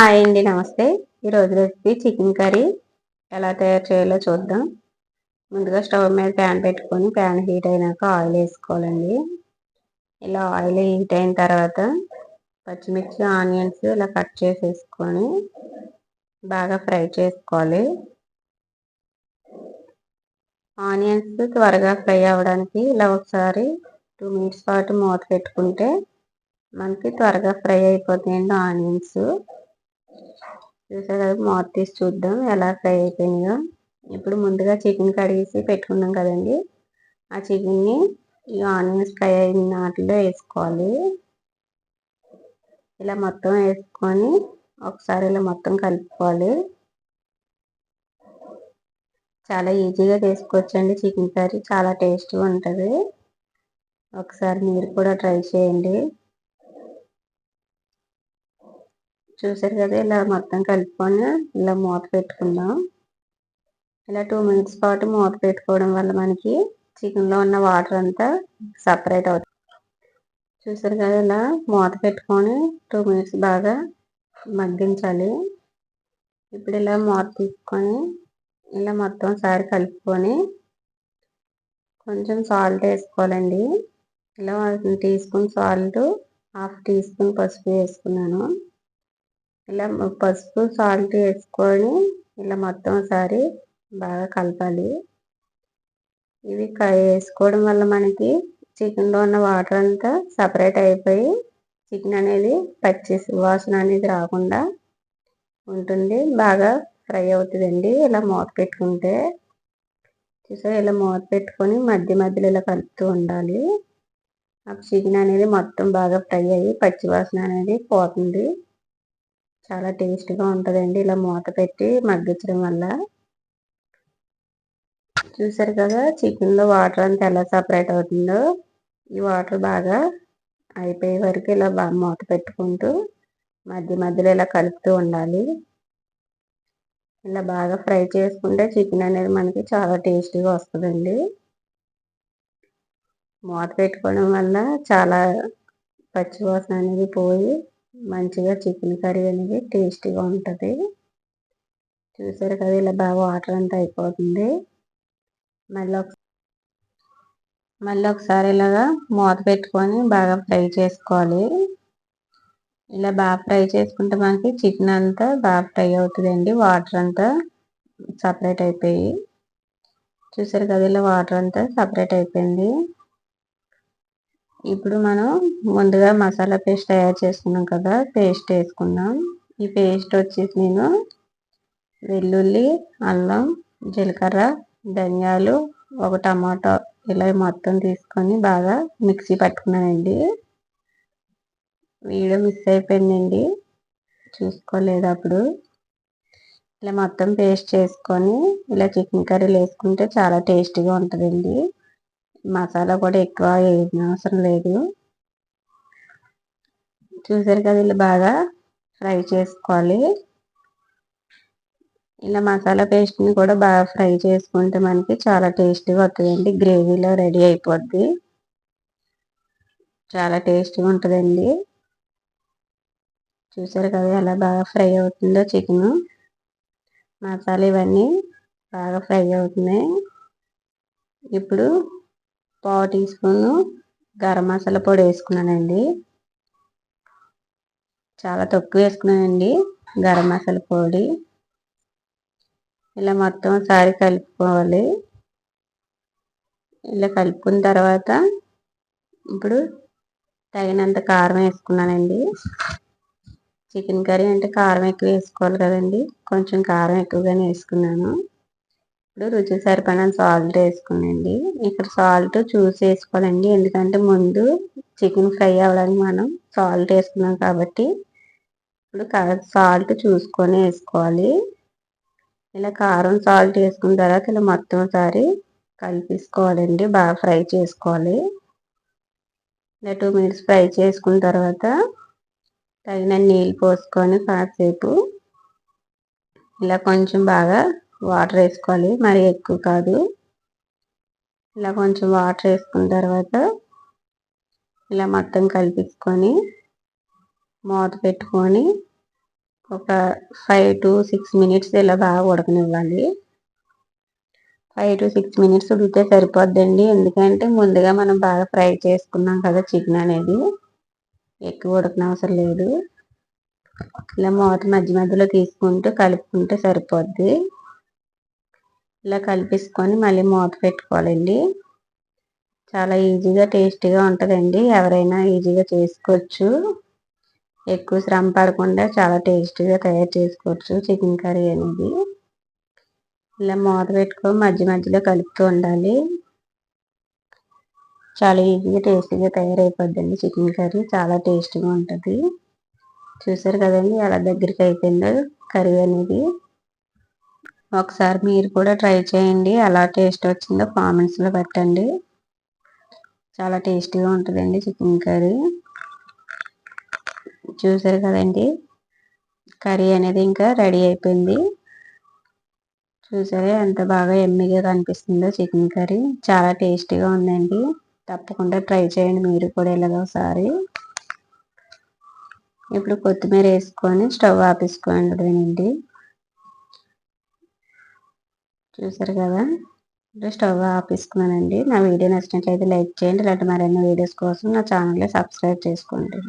Hi అండి, నమస్తే. ఈరోజు రెసిపీ చికెన్ కర్రీ ఎలా తయారు చేయాలో చూద్దాం. ముందుగా స్టవ్ మీద ప్యాన్ పెట్టుకొని ప్యాన్ హీట్ అయినాక ఆయిల్ వేసుకోవాలండి. ఇలా ఆయిల్ హీట్ అయిన తర్వాత పచ్చిమిర్చి, ఆనియన్స్ ఇలా కట్ చేసేసుకొని బాగా ఫ్రై చేసుకోవాలి. ఆనియన్స్ త్వరగా ఫ్రై అవ్వడానికి ఇలా ఒకసారి 2 మినిట్స్ పాటు మూత పెట్టుకుంటే మనకి త్వరగా ఫ్రై అయిపోతాయండి ఆనియన్స్. చూసారు కదా, మూత తీసి చూద్దాం ఎలా ఫ్రై అయిపోయిందో. ఇప్పుడు ముందుగా చికెన్ కడిగేసి పెట్టుకున్నాం కదండి, ఆ చికెన్ని ఈ ఆనియన్స్ ఫ్రై అయిన వాటిలో వేసుకోవాలి. ఇలా మొత్తం వేసుకొని ఒకసారి ఇలా మొత్తం కలుపుకోవాలి. చాలా ఈజీగా చేసుకోవచ్చండి చికెన్ కర్రీ, చాలా టేస్ట్గా ఉంటుంది. ఒకసారి మీరు కూడా ట్రై చేయండి. చూసారు కదా, ఇలా మొత్తం కలుపుకొని ఇలా మూత పెట్టుకుందాం. ఇలా 2 మినిట్స్ పాటు మూత పెట్టుకోవడం వల్ల మనకి చికెన్లో ఉన్న వాటర్ అంతా సపరేట్ అవుతుంది. చూసారు కదా, ఇలా మూత పెట్టుకొని 2 మినిట్స్ బాగా మగ్గించాలి. ఇప్పుడు ఇలా మూత తీసుకొని ఇలా మొత్తం సారి కలుపుకొని కొంచెం సాల్ట్ వేసుకోవాలండి. ఇలా 1 teaspoon salt, 1/2 teaspoon పసుపు వేసుకున్నాను. ఇలా పసుపు సాల్ట్ వేసుకొని ఇలా మొత్తం ఒకసారి బాగా కలపాలి. ఇవి వేసుకోవడం వల్ల మనకి చికెన్లో ఉన్న వాటర్ అంతా సపరేట్ అయిపోయి చికెన్ అనేది పచ్చి వాసన అనేది రాకుండా ఉంటుంది. బాగా ఫ్రై అవుతుందండి ఇలా మూత పెట్టుకుంటే. చూసారా, ఇలా మూత పెట్టుకొని మధ్య మధ్యలో ఇలా కలుపుతూ ఉండాలి. ఆ చికెన్ అనేది మొత్తం బాగా ఫ్రై అయ్యి పచ్చి వాసన అనేది పోతుంది. చాలా టేస్ట్గా ఉంటుందండి ఇలా మూత పెట్టి మగ్గించడం వల్ల. చూసారు కదా, చికెన్లో వాటర్ అంతా ఎలా సపరేట్ అవుతుందో. ఈ వాటర్ బాగా అయిపోయే వరకు ఇలా బాగా మూత పెట్టుకుంటూ మధ్య మధ్యలో ఇలా కలుపుతూ ఉండాలి. ఇలా బాగా ఫ్రై చేసుకుంటే చికెన్ అనేది మనకి చాలా టేస్టీగా వస్తుందండి. మూత పెట్టుకోవడం వల్ల చాలా పచ్చి వాసన అనేది పోయి మంచిగా చికెన్ కర్రీ అనేది టేస్టీగా ఉంటుంది. చూసారు కదా, ఇలా బాగా వాటర్ అంతా అయిపోతుంది. మళ్ళీ ఒకసారి ఇలాగా మూత పెట్టుకొని బాగా ఫ్రై చేసుకోవాలి. ఇలా బాగా ఫ్రై చేసుకుంటే మనకి చికెన్ అంతా బాగా ఫ్రై అవుతుందండి. వాటర్ అంతా సపరేట్ అయిపోయి. చూసారు కదా, ఇలా వాటర్ అంతా సపరేట్ అయిపోయింది. ఇప్పుడు మనం ముందుగా మసాలా పేస్ట్ తయారు చేసుకున్నాం కదా, పేస్ట్ వేసుకుందాం. ఈ పేస్ట్ వచ్చేసి నేను వెల్లుల్లి, అల్లం, జీలకర్ర, ధనియాలు, 1 టమాటో ఇలా మొత్తం తీసుకొని బాగా మిక్సీ పట్టుకున్నానండి. వీడియో మిస్ అయిపోయిందండి, చూసుకోలేదు అప్పుడు. ఇలా మొత్తం పేస్ట్ చేసుకొని ఇలా చికెన్ కర్రీలు వేసుకుంటే చాలా టేస్టీగా ఉంటుందండి. మసాలా కూడా ఎక్కువ వేయని అవసరం లేదు. చూసారు కదా, ఇలా బాగా ఫ్రై చేసుకోవాలి. ఇలా మసాలా పేస్ట్ని కూడా బాగా ఫ్రై చేసుకుంటే మనకి చాలా టేస్టీగా వస్తుందండి. గ్రేవీలో రెడీ అయిపోద్ది, చాలా టేస్టీగా ఉంటుందండి. చూసారు కదా, ఎలా బాగా ఫ్రై అవుతుందో చికెన్. మసాలా ఇవన్నీ బాగా ఫ్రై అవుతున్నాయి. ఇప్పుడు 1/4 టీ స్పూన్ గరం మసాలా పొడి వేసుకున్నానండి. చాలా తక్కువ వేసుకున్నానండి గరం మసాలా పొడి. ఇలా మొత్తం ఒకసారి కలుపుకోవాలి. ఇలా కలుపుకున్న తర్వాత ఇప్పుడు తగినంత కారం వేసుకున్నానండి. చికెన్ కర్రీ అంటే కారం ఎక్కువ వేసుకోవాలి కదండి, కొంచెం కారం ఎక్కువగానే వేసుకున్నాను. ఇప్పుడు రుచికి సరిపడినంత సాల్ట్ వేసుకున్నాండి. ఇక్కడ సాల్ట్ చూసి వేసుకోవాలండి, ఎందుకంటే ముందు చికెన్ ఫ్రై అవ్వడానికి మనం సాల్ట్ వేసుకున్నాం కాబట్టి ఇప్పుడు సాల్ట్ చూసుకొని వేసుకోవాలి. ఇలా కారం సాల్ట్ వేసుకున్న తర్వాత ఇలా మొత్తం ఒకసారి కలిపేసుకోవాలండి, బాగా ఫ్రై చేసుకోవాలి. ఇలా 2 మినిట్స్ ఫ్రై చేసుకున్న తర్వాత తగిన నీళ్ళు పోసుకొని కాసేపు ఇలా కొంచెం బాగా వాటర్ వేసుకోవాలి, మరి ఎక్కువ కాదు. ఇలా కొంచెం వాటర్ వేసుకున్న తర్వాత ఇలా మొత్తం కలిపించుకొని మూత పెట్టుకొని ఒక 5 to 6 మినిట్స్ ఇలా బాగా ఉడకనివ్వాలి. 5 to 6 మినిట్స్ ఉడికితే సరిపోద్దండి. ఎందుకంటే ముందుగా మనం బాగా ఫ్రై చేసుకున్నాం కదా చికెన్ అనేది, ఎక్కువ ఉడకనవసరం లేదు. ఇలా మూత మధ్య మధ్యలో తీసుకుంటూ కలుపుకుంటే సరిపోద్ది. ఇలా కలిపేసుకొని మళ్ళీ మూత పెట్టుకోవాలండి. చాలా ఈజీగా టేస్టీగా ఉంటుందండి. ఎవరైనా ఈజీగా చేసుకోవచ్చు. ఎక్కువ శ్రమ పడకుండా చాలా టేస్టీగా తయారు చేసుకోవచ్చు చికెన్ కర్రీ అనేది. ఇలా మూత పెట్టుకొని మధ్య మధ్యలో కలుపుతూ ఉండాలి. చాలా ఈజీగా టేస్టీగా తయారైపోద్దండి చికెన్ కర్రీ. చాలా టేస్టీగా ఉంటుంది. చూసారు కదండి ఎలా దగ్గరికి అయిపోయిందో కర్రీ అనేది. ఒకసారి మీరు కూడా ట్రై చేయండి. ఎలా టేస్ట్ వచ్చిందో కామెంట్స్లో పెట్టండి. చాలా టేస్టీగా ఉంటుందండి చికెన్ కర్రీ. చూసారు కదండి కర్రీ అనేది ఇంకా రెడీ అయిపోయింది. చూసారా ఎంత బాగా ఎమ్మీగా కనిపిస్తుందో చికెన్ కర్రీ. చాలా టేస్టీగా ఉందండి. తప్పకుండా ట్రై చేయండి మీరు కూడా ఇలాగోసారి. ఇప్పుడు కొత్తిమీర వేసుకొని స్టవ్ ఆపేసుకోండి. చూసారు కదా, ఇప్పుడు స్టవ్ ఆపేసుకున్నానండి. నా వీడియో నచ్చినట్లయితే లైక్ చేయండి. ఇలాంటి మరిన్ని వీడియోస్ కోసం నా ఛానల్ని సబ్స్క్రైబ్ చేసుకోండి.